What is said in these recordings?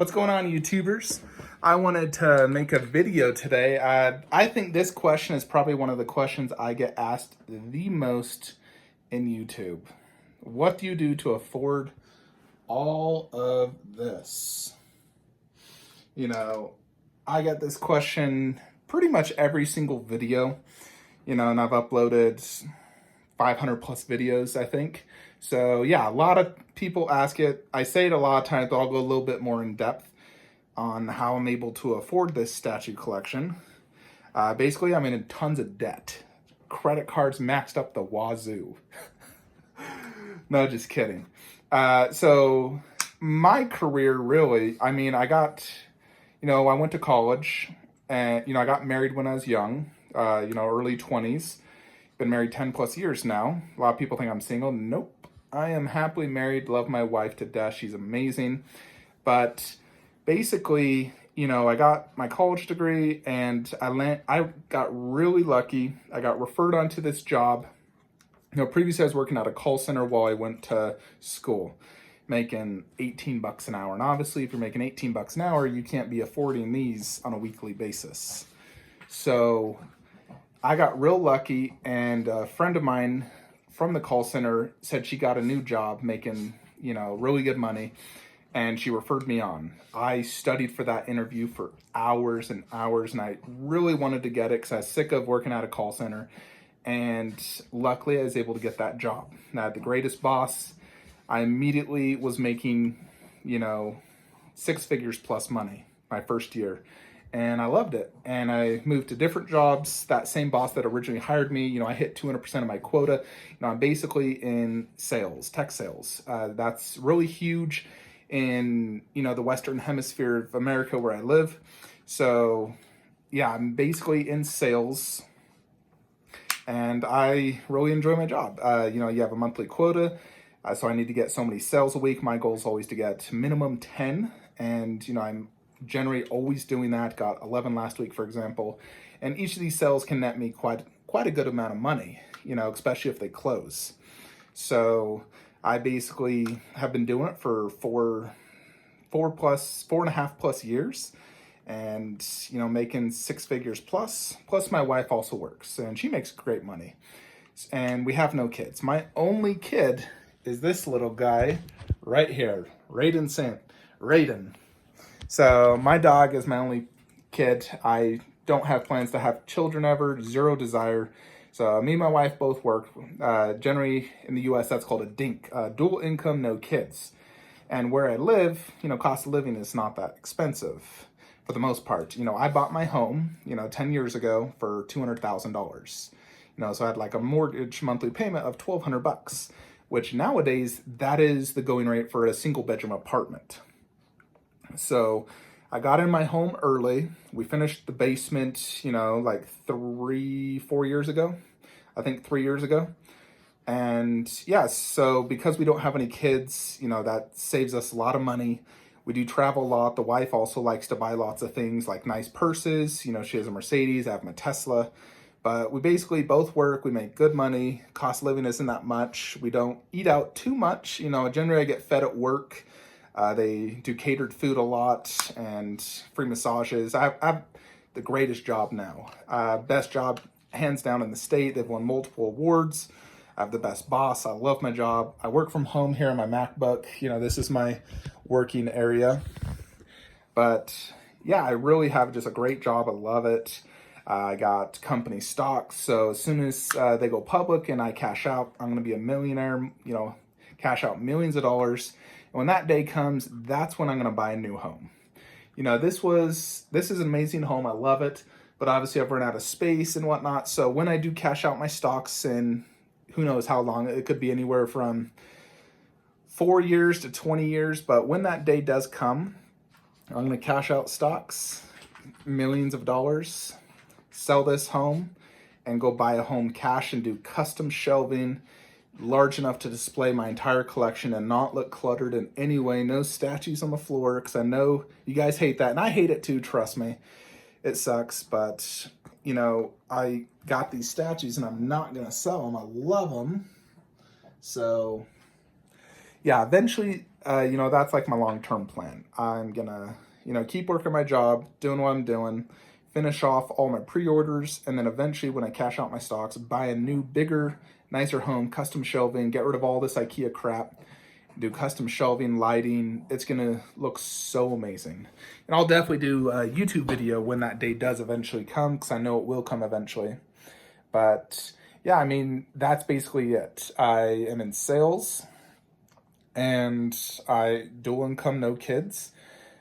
What's going on, YouTubers? I wanted to make a video today. I think this question is probably one of the questions I get asked the most in YouTube. What do you do to afford all of this? You know, I get this question pretty much every single video, and I've uploaded 500 plus videos, I think. So yeah, a lot of people ask it. I say it a lot of times, but I'll go a little bit more in depth on how I'm able to afford this statue collection. Basically, I'm in tons of debt. Credit cards maxed up the wazoo. No, just kidding. So my career really, I went to college and, I got married when I was young, early 20s. Been married 10 plus years now. A lot of people think I'm single. Nope. I am happily married, love my wife to death. She's amazing. But basically, I got my college degree and I got really lucky. I got referred onto this job. Previously I was working at a call center while I went to school, making 18 bucks an hour. And obviously if you're making 18 bucks an hour, you can't be affording these on a weekly basis. So I got real lucky, and a friend of mine from the call center said she got a new job making, really good money, and she referred me on. I studied for that interview for hours and hours, and I really wanted to get it because I was sick of working at a call center, and luckily I was able to get that job. And I had the greatest boss. I immediately was making, 6 figures plus money my first year. And I loved it. And I moved to different jobs. That same boss that originally hired me, I hit 200% of my quota. I'm basically in sales, tech sales. That's really huge in, the Western Hemisphere of America where I live. So yeah, I'm basically in sales and I really enjoy my job. You have a monthly quota. So I need to get so many sales a week. My goal is always to get minimum 10. And, I'm generally always doing that. Got 11 last week, for example. And each of these sales can net me quite a good amount of money, especially if they close. So I basically have been doing it for 4.5 plus years, and making 6 figures plus my wife also works and she makes great money, and we have no kids. My only kid is this little guy right here, Raiden. So my dog is my only kid. I don't have plans to have children ever, zero desire. So me and my wife both work. Generally in the US, that's called a DINK, dual income, no kids. And where I live, cost of living is not that expensive for the most part. I bought my home, 10 years ago for $200,000. So I had like a mortgage monthly payment of $1,200, which nowadays that is the going rate for a single bedroom apartment. So I got in my home early. We finished the basement, like 3-4 years ago. I think 3 years ago. And yeah, so because we don't have any kids, that saves us a lot of money. We do travel a lot. The wife also likes to buy lots of things like nice purses. She has a Mercedes, I have my Tesla. But we basically both work. We make good money. Cost of living isn't that much. We don't eat out too much. Generally I get fed at work. They do catered food a lot and free massages. I have the greatest job now. Best job, hands down, in the state. They've won multiple awards. I have the best boss. I love my job. I work from home here on my MacBook. This is my working area. But yeah, I really have just a great job. I love it. I got company stocks. So as soon as they go public and I cash out, I'm going to be a millionaire, cash out millions of dollars. And when that day comes, that's when I'm going to buy a new home. This is an amazing home. I love it. But obviously I've run out of space and whatnot. So when I do cash out my stocks, in who knows how long, it could be anywhere from 4 years to 20 years. But when that day does come, I'm going to cash out stocks, millions of dollars, sell this home, and go buy a home cash and do custom shelving large enough to display my entire collection and not look cluttered in any way. No statues on the floor, because I know you guys hate that, and I hate it too, trust me. It sucks, but I got these statues and I'm not gonna sell them. I love them. So yeah, eventually that's like my long-term plan. I'm gonna, keep working my job, doing what I'm doing, finish off all my pre-orders, and then eventually when I cash out my stocks, buy a new, bigger, nicer home, custom shelving, get rid of all this IKEA crap, do custom shelving, lighting. It's gonna look so amazing. And I'll definitely do a YouTube video when that day does eventually come, because I know it will come eventually. But yeah, I mean, that's basically it. I am in sales and I dual income, no kids.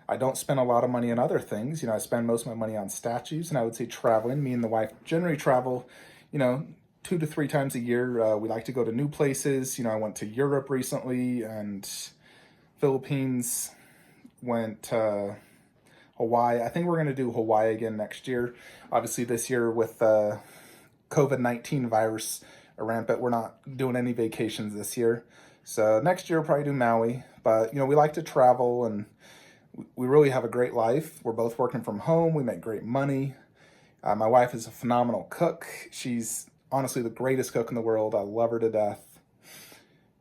I don't spend a lot of money on other things. I spend most of my money on statues, and I would say traveling. Me and the wife generally travel, 2 to 3 times a year. We like to go to new places. I went to Europe recently and Philippines, went to Hawaii. I think we're going to do Hawaii again next year. Obviously, this year with the COVID-19 virus rampant, we're not doing any vacations this year. So next year, we'll probably do Maui. But, we like to travel, and we really have a great life. We're both working from home. We make great money. My wife is a phenomenal cook. She's honestly the greatest cook in the world. I love her to death.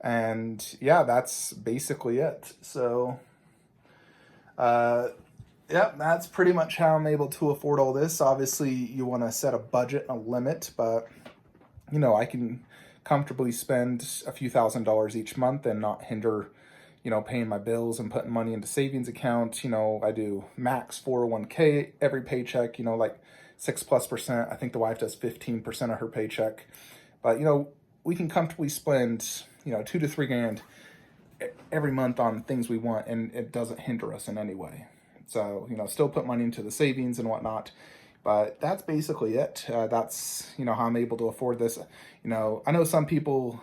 And yeah, that's basically it. So, that's pretty much how I'm able to afford all this. Obviously, you want to set a budget and a limit, but, I can comfortably spend a few $1,000s each month and not hinder paying my bills and putting money into savings account. I do max 401k every paycheck, like 6+%. I think the wife does 15% of her paycheck. But, we can comfortably spend, 2 to 3 grand every month on things we want, and it doesn't hinder us in any way. So, still put money into the savings and whatnot. But that's basically it. That's, how I'm able to afford this. I know some people,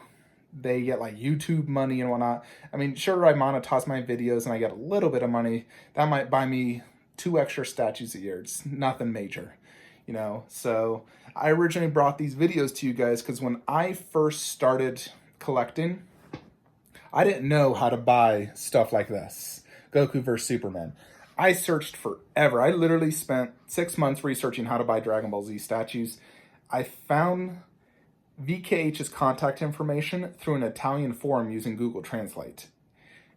they get like YouTube money and whatnot. I mean, sure, I monetize my videos and I get a little bit of money. That might buy me 2 extra statues a year. It's nothing major, So I originally brought these videos to you guys because when I first started collecting, I didn't know how to buy stuff like this. Goku vs. Superman. I searched forever. I literally spent 6 months researching how to buy Dragon Ball Z statues. I found VKH's contact information through an Italian forum using Google Translate.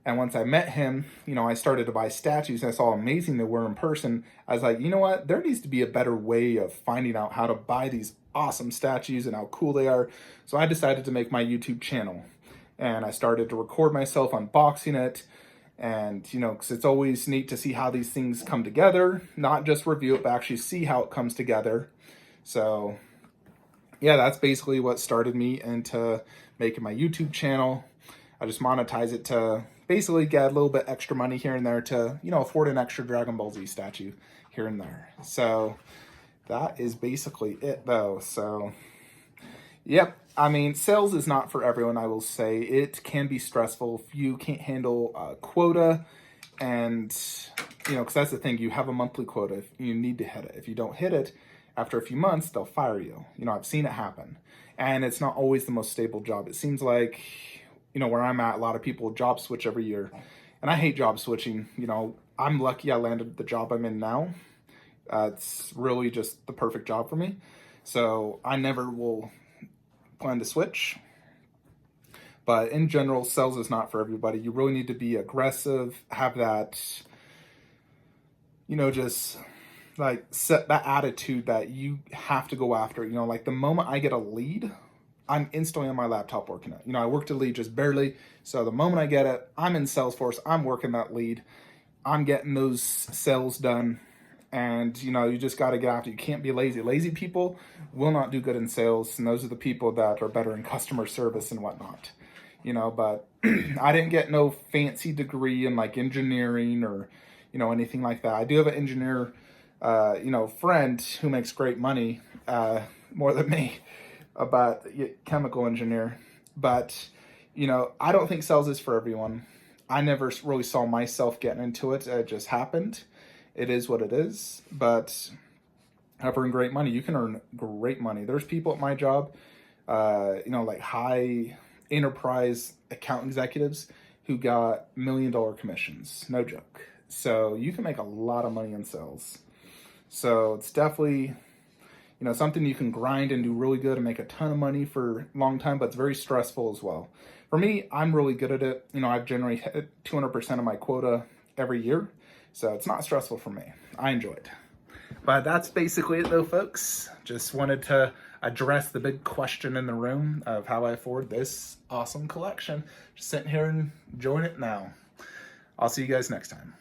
And once I met him, I started to buy statues, and I saw how amazing they were in person. I was like, you know what? There needs to be a better way of finding out how to buy these awesome statues and how cool they are. So I decided to make my YouTube channel. And I started to record myself unboxing it. And, because it's always neat to see how these things come together, not just review it, but actually see how it comes together. So yeah, that's basically what started me into making my YouTube channel. I just monetize it to basically get a little bit extra money here and there to, afford an extra Dragon Ball Z statue here and there. So that is basically it though. So, yep. I mean, sales is not for everyone, I will say. It can be stressful if you can't handle a quota, and, because that's the thing, you have a monthly quota. You need to hit it. If you don't hit it, after a few months, they'll fire you. I've seen it happen. And it's not always the most stable job. It seems like, where I'm at, a lot of people job switch every year. And I hate job switching. I'm lucky I landed the job I'm in now. It's really just the perfect job for me. So I never will plan to switch. But in general, sales is not for everybody. You really need to be aggressive, have that, just like set that attitude that you have to go after it. Like the moment I get a lead, I'm instantly on my laptop working it. I worked a lead just barely. So the moment I get it, I'm in Salesforce, I'm working that lead. I'm getting those sales done. And, you just got to get after it. You can't be lazy. Lazy people will not do good in sales. And those are the people that are better in customer service and whatnot. But I didn't get no fancy degree in like engineering or, anything like that. I do have an engineer, friend who makes great money, more than me, but chemical engineer. But, I don't think sales is for everyone. I never really saw myself getting into it. It just happened. It is what it is. But I've earned great money. You can earn great money. There's people at my job, like high enterprise account executives who got $1 million commissions. No joke. So you can make a lot of money in sales. So it's definitely, something you can grind and do really good and make a ton of money for a long time, but it's very stressful as well. For me, I'm really good at it. You know, I've generally hit 200% of my quota every year, so it's not stressful for me. I enjoy it. But that's basically it though, folks. Just wanted to address the big question in the room of how I afford this awesome collection. Just sitting here and enjoying it now. I'll see you guys next time.